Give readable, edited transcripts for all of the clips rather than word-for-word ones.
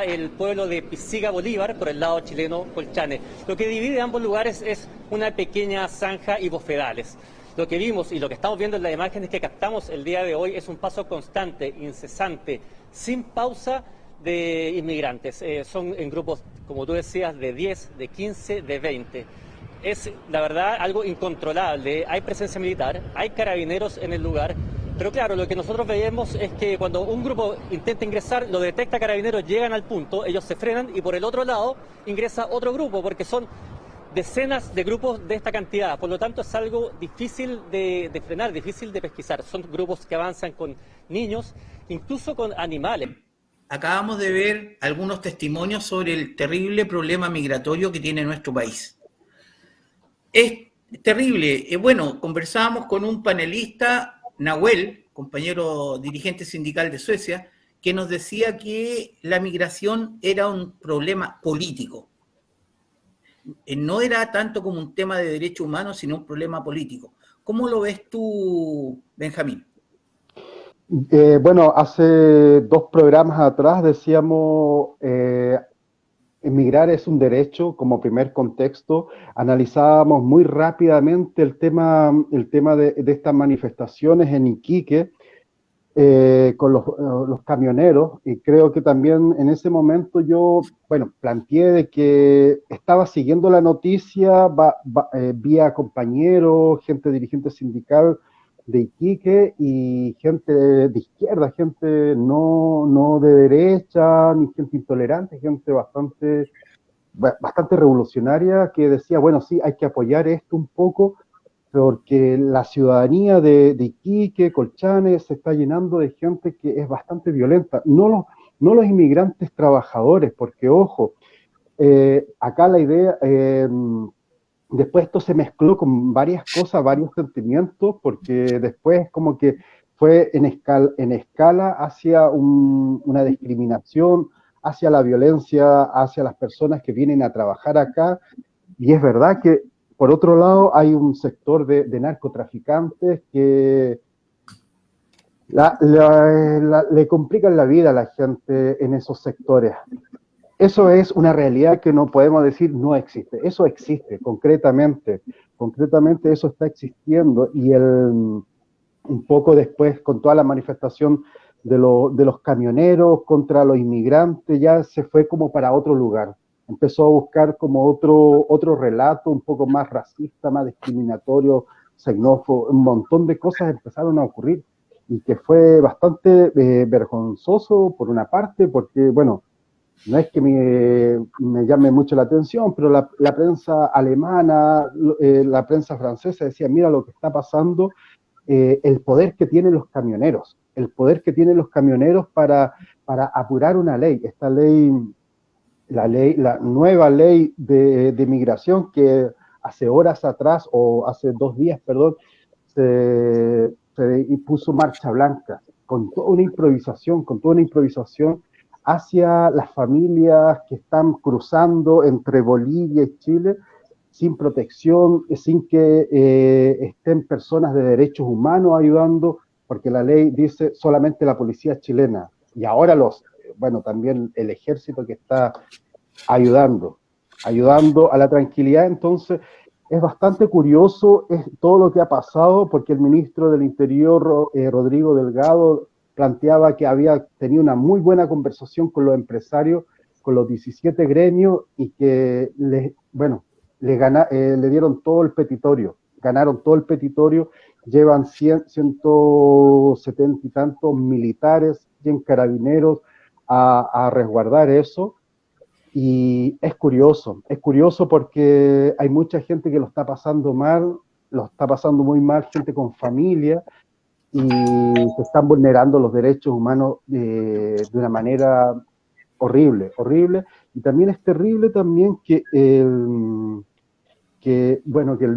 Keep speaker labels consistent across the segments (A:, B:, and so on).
A: está el pueblo de Pisiga Bolívar, por el lado chileno Colchane. Lo que divide ambos lugares es una pequeña zanja y bofedales. Lo que vimos y lo que estamos viendo en las imágenes que captamos el día de hoy es un paso constante, incesante, sin pausa de inmigrantes. Son en grupos, como tú decías, de 10, de 15, de 20. Es, la verdad, algo incontrolable. Hay presencia militar, hay carabineros en el lugar, pero claro, lo que nosotros veemos es que cuando un grupo intenta ingresar, lo detecta carabineros, llegan al punto, ellos se frenan y por el otro lado ingresa otro grupo, porque son decenas de grupos de esta cantidad. Por lo tanto, es algo difícil de frenar, difícil de pesquisar. Son grupos que avanzan con niños, incluso con animales.
B: Acabamos de ver algunos testimonios sobre el terrible problema migratorio que tiene nuestro país. Es terrible. Bueno, conversábamos con un panelista, Nahuel, compañero dirigente sindical de Suecia, que nos decía que la migración era un problema político. No era tanto como un tema de derechos humanos, sino un problema político. ¿Cómo lo ves tú, Benjamín?
C: Bueno, hace 2 programas atrás decíamos emigrar es un derecho como primer contexto. Analizábamos muy rápidamente el tema de estas manifestaciones en Iquique con los camioneros, y creo que también en ese momento yo, bueno, planteé de que estaba siguiendo la noticia vía compañeros, gente dirigente sindical de Iquique y gente de izquierda, gente no de derecha, ni gente intolerante, gente bastante revolucionaria que decía, bueno, sí, hay que apoyar esto un poco, porque la ciudadanía de Iquique, Colchane, se está llenando de gente que es bastante violenta. No los inmigrantes trabajadores, porque, ojo, acá la idea, después esto se mezcló con varias cosas, varios sentimientos, porque después como que fue en escala hacia una discriminación, hacia la violencia, hacia las personas que vienen a trabajar acá. Y es verdad que por otro lado, hay un sector de narcotraficantes que le complican la vida a la gente en esos sectores. Eso es una realidad que no podemos decir no existe. Eso existe, concretamente. Concretamente eso está existiendo. Y un poco después, con toda la manifestación de los camioneros contra los inmigrantes, ya se fue como para otro lugar. Empezó a buscar como otro relato un poco más racista, más discriminatorio, xenófobo, un montón de cosas empezaron a ocurrir y que fue bastante vergonzoso por una parte, porque, bueno, no es que me llame mucho la atención, pero la prensa alemana, la prensa francesa decía, mira lo que está pasando, el poder que tienen los camioneros, el poder que tienen los camioneros para apurar una ley, esta ley, la nueva ley de migración que hace horas atrás, o hace 2 días, perdón, se puso marcha blanca, con toda una improvisación hacia las familias que están cruzando entre Bolivia y Chile sin protección, sin que estén personas de derechos humanos ayudando, porque la ley dice solamente la policía chilena, y ahora también el ejército que está ayudando a la tranquilidad. Entonces es bastante curioso todo lo que ha pasado, porque el ministro del Interior, Rodrigo Delgado, planteaba que había tenido una muy buena conversación con los empresarios, con los 17 gremios, y que le dieron todo el petitorio, ganaron todo el petitorio, llevan 170 y tantos militares, 100 carabineros a resguardar eso. Y es curioso porque hay mucha gente que lo está pasando mal, lo está pasando muy mal, gente con familia, y se están vulnerando los derechos humanos de una manera horrible. Y también es terrible también que el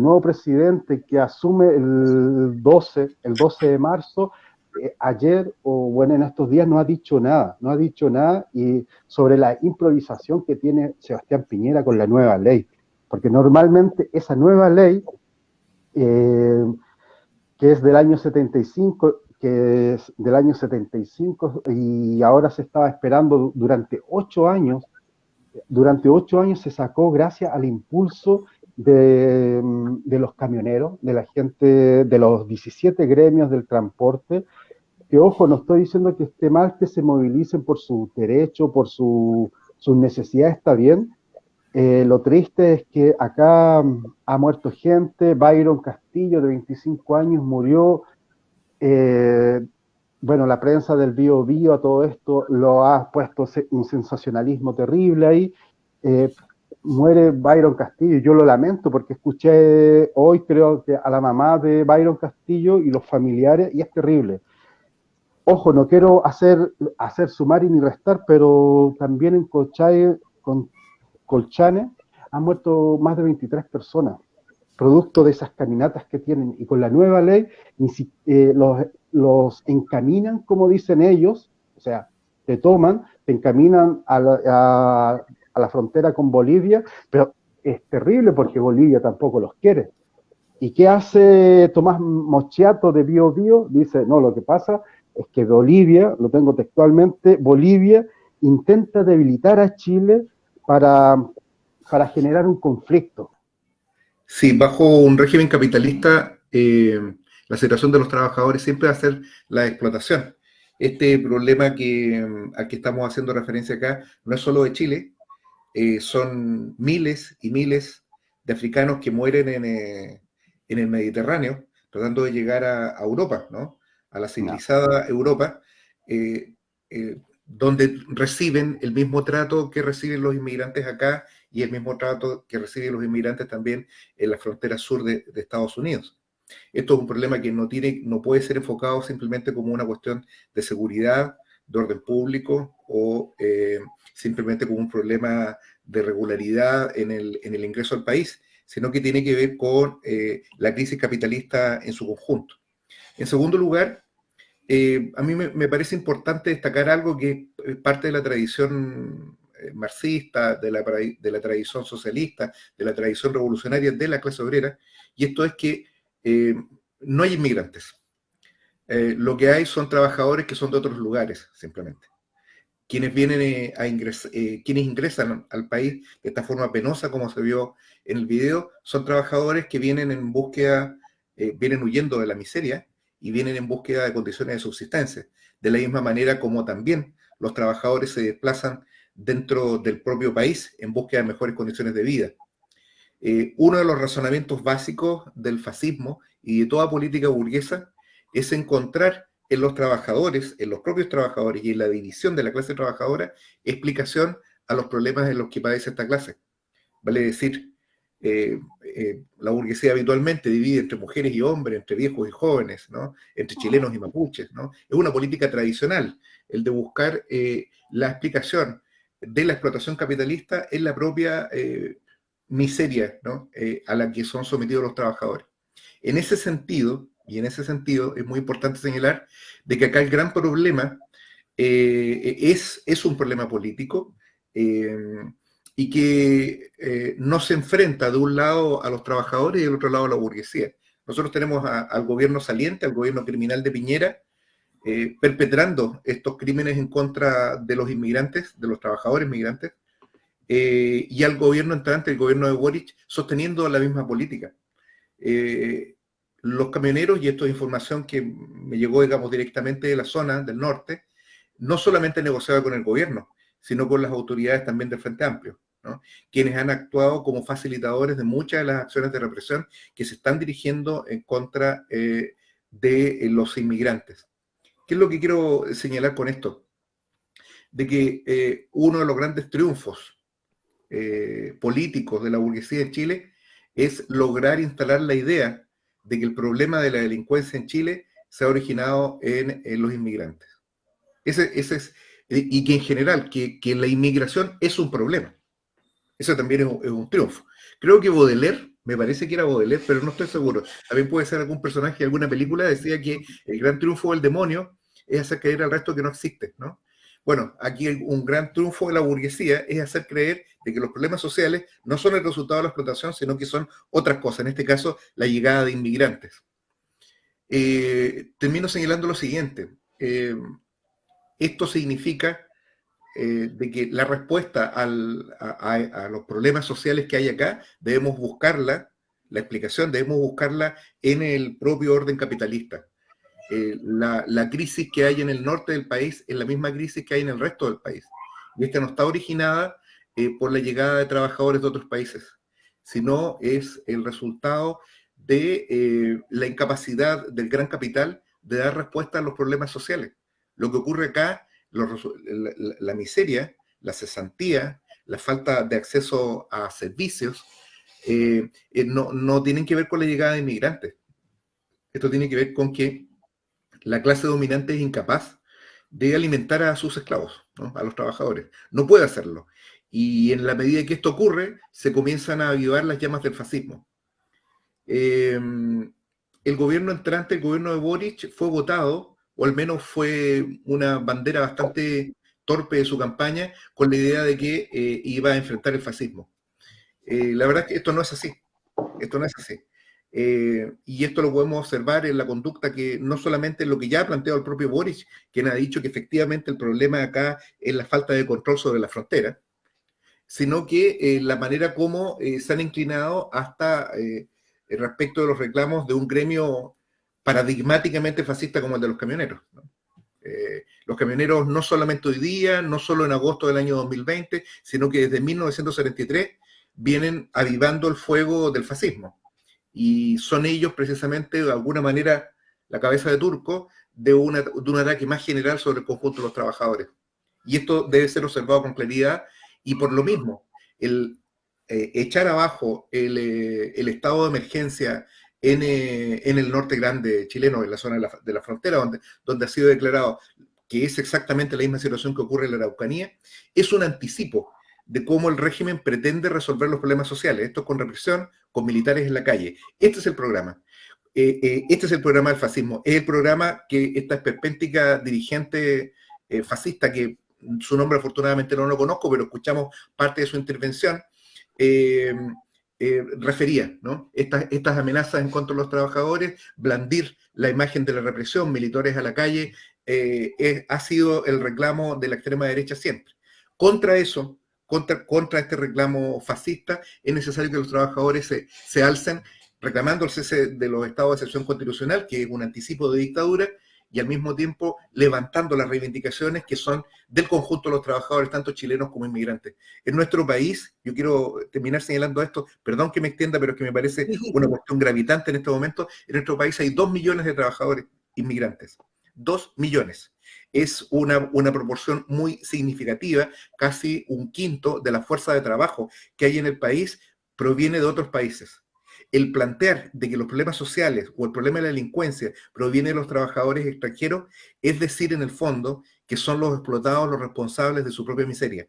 C: nuevo presidente que asume el 12 de marzo, ayer, en estos días no ha dicho nada, y sobre la improvisación que tiene Sebastián Piñera con la nueva ley, porque normalmente esa nueva ley, que es del año 75, que es del año 75 y ahora se estaba esperando durante 8 años. Durante 8 años se sacó gracias al impulso de los camioneros, de la gente, de los 17 gremios del transporte, que ojo, no estoy diciendo que esté mal que se movilicen por su derecho, por sus necesidades, está bien. Lo triste es que acá ha muerto gente. Byron Castillo, de 25 años, murió. Bueno, la prensa del Bío Bío a todo esto lo ha puesto un sensacionalismo terrible ahí. Muere Byron Castillo, yo lo lamento porque escuché hoy, creo que a la mamá de Byron Castillo y los familiares, y es terrible. Ojo, no quiero hacer sumar y ni restar, pero también en Colchane han muerto más de 23 personas, producto de esas caminatas que tienen, y con la nueva ley los encaminan, como dicen ellos, o sea, te toman, te encaminan a la frontera con Bolivia, pero es terrible porque Bolivia tampoco los quiere. ¿Y qué hace Tomás Mochiato de Bío Bío? Dice, no, lo que pasa es que Bolivia, lo tengo textualmente, Bolivia intenta debilitar a Chile para generar un conflicto.
D: Sí, bajo un régimen capitalista, la situación de los trabajadores siempre va a ser la explotación. Este problema al que estamos haciendo referencia acá no es solo de Chile, son miles y miles de africanos que mueren en el Mediterráneo tratando de llegar a Europa, ¿no? A la civilizada Europa, donde reciben el mismo trato que reciben los inmigrantes acá y el mismo trato que reciben los inmigrantes también en la frontera sur de Estados Unidos. Esto es un problema que no puede ser enfocado simplemente como una cuestión de seguridad, de orden público o simplemente como un problema de regularidad en el ingreso al país, sino que tiene que ver con la crisis capitalista en su conjunto. En segundo lugar, a mí me parece importante destacar algo que es parte de la tradición marxista, de la tradición socialista, de la tradición revolucionaria de la clase obrera, y esto es que no hay inmigrantes. Lo que hay son trabajadores que son de otros lugares, simplemente. Quienes vienen quienes ingresan al país de esta forma penosa, como se vio en el video, son trabajadores que vienen en búsqueda, vienen huyendo de la miseria y vienen en búsqueda de condiciones de subsistencia. De la misma manera como también los trabajadores se desplazan dentro del propio país en búsqueda de mejores condiciones de vida. Uno de los razonamientos básicos del fascismo y de toda política burguesa es encontrar en los trabajadores, en los propios trabajadores y en la división de la clase trabajadora, explicación a los problemas en los que padece esta clase. Vale decir, la burguesía habitualmente divide entre mujeres y hombres, entre viejos y jóvenes, ¿no? Entre chilenos y mapuches, ¿no? Es una política tradicional, el de buscar la explicación de la explotación capitalista en la propia miseria, ¿no? A la que son sometidos los trabajadores. En ese sentido es muy importante señalar de que acá el gran problema es un problema político y que no se enfrenta de un lado a los trabajadores y del otro lado a la burguesía. Nosotros tenemos al gobierno saliente, al gobierno criminal de Piñera, perpetrando estos crímenes en contra de los inmigrantes, de los trabajadores migrantes, y al gobierno entrante, el gobierno de Boric, sosteniendo la misma política. Los camioneros, y esto es información que me llegó, digamos, directamente de la zona del norte, no solamente negociaba con el gobierno, sino con las autoridades también del Frente Amplio, ¿no? Quienes han actuado como facilitadores de muchas de las acciones de represión que se están dirigiendo en contra de los inmigrantes. ¿Qué es lo que quiero señalar con esto? De que uno de los grandes triunfos políticos de la burguesía en Chile es lograr instalar la idea de que el problema de la delincuencia en Chile se ha originado en los inmigrantes. Ese es, y que en general, que la inmigración es un problema. Eso también es un triunfo. Creo que Baudelaire, me parece que era Baudelaire, pero no estoy seguro. También puede ser algún personaje de alguna película, decía que el gran triunfo del demonio es hacer creer al resto que no existe, ¿no? Bueno, aquí un gran triunfo de la burguesía es hacer creer de que los problemas sociales no son el resultado de la explotación, sino que son otras cosas, en este caso, la llegada de inmigrantes. termino señalando lo siguiente. Esto significa de que la respuesta a los problemas sociales que hay acá, debemos buscarla, la explicación debemos buscarla en el propio orden capitalista. La crisis que hay en el norte del país es la misma crisis que hay en el resto del país. Y esta no está originada por la llegada de trabajadores de otros países, sino es el resultado de la incapacidad del gran capital de dar respuesta a los problemas sociales. Lo que ocurre acá, la miseria, la cesantía, la falta de acceso a servicios, no tienen que ver con la llegada de inmigrantes. Esto tiene que ver con que la clase dominante es incapaz de alimentar a sus esclavos, ¿no? A los trabajadores. No puede hacerlo. Y en la medida que esto ocurre, se comienzan a avivar las llamas del fascismo. El gobierno entrante, el gobierno de Boric, fue votado, o al menos fue una bandera bastante torpe de su campaña, con la idea de que iba a enfrentar el fascismo. La verdad es que esto no es así. Esto no es así. Y esto lo podemos observar en la conducta que no solamente en lo que ya ha planteado el propio Boric, quien ha dicho que efectivamente el problema acá es la falta de control sobre la frontera, sino que la manera como se han inclinado hasta respecto de los reclamos de un gremio paradigmáticamente fascista como el de los camioneros, ¿no? Los camioneros no solamente hoy día, no solo en agosto del año 2020, sino que desde 1973 vienen avivando el fuego del fascismo. Y son ellos precisamente, de alguna manera, la cabeza de turco de un ataque más general sobre el conjunto de los trabajadores. Y esto debe ser observado con claridad, y por lo mismo, el echar abajo el estado de emergencia en el norte grande chileno, en la zona de la frontera, donde ha sido declarado que es exactamente la misma situación que ocurre en la Araucanía, es un anticipo de cómo el régimen pretende resolver los problemas sociales. Esto con represión, con militares en la calle. Este es el programa. Este es el programa del fascismo. Es el programa que esta esperpéntica dirigente fascista, que su nombre afortunadamente no lo conozco, pero escuchamos parte de su intervención, refería, ¿no? Estas amenazas en contra de los trabajadores, blandir la imagen de la represión, militares a la calle, ha sido el reclamo de la extrema derecha siempre. Contra eso, contra este reclamo fascista, es necesario que los trabajadores se alcen reclamando el cese de los estados de excepción constitucional, que es un anticipo de dictadura, y al mismo tiempo levantando las reivindicaciones que son del conjunto de los trabajadores, tanto chilenos como inmigrantes. En nuestro país, yo quiero terminar señalando esto, perdón que me extienda, pero es que me parece una cuestión gravitante en este momento. En nuestro país hay 2 millones de trabajadores inmigrantes. 2 millones. Es una proporción muy significativa, casi un quinto de la fuerza de trabajo que hay en el país proviene de otros países. El plantear de que los problemas sociales o el problema de la delincuencia proviene de los trabajadores extranjeros, es decir, en el fondo, que son los explotados los responsables de su propia miseria.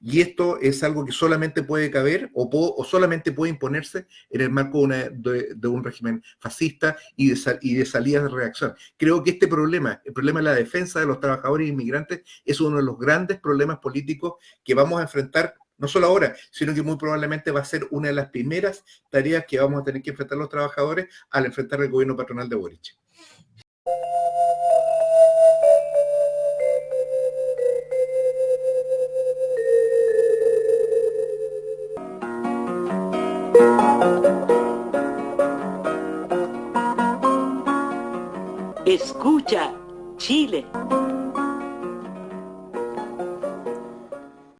D: Y esto es algo que solamente puede caber o solamente puede imponerse en el marco de un régimen fascista y de salidas de reacción. Creo que este problema, el problema de la defensa de los trabajadores inmigrantes, es uno de los grandes problemas políticos que vamos a enfrentar, no solo ahora, sino que muy probablemente va a ser una de las primeras tareas que vamos a tener que enfrentar los trabajadores al enfrentar el gobierno patronal de Boric.
E: Escucha, Chile.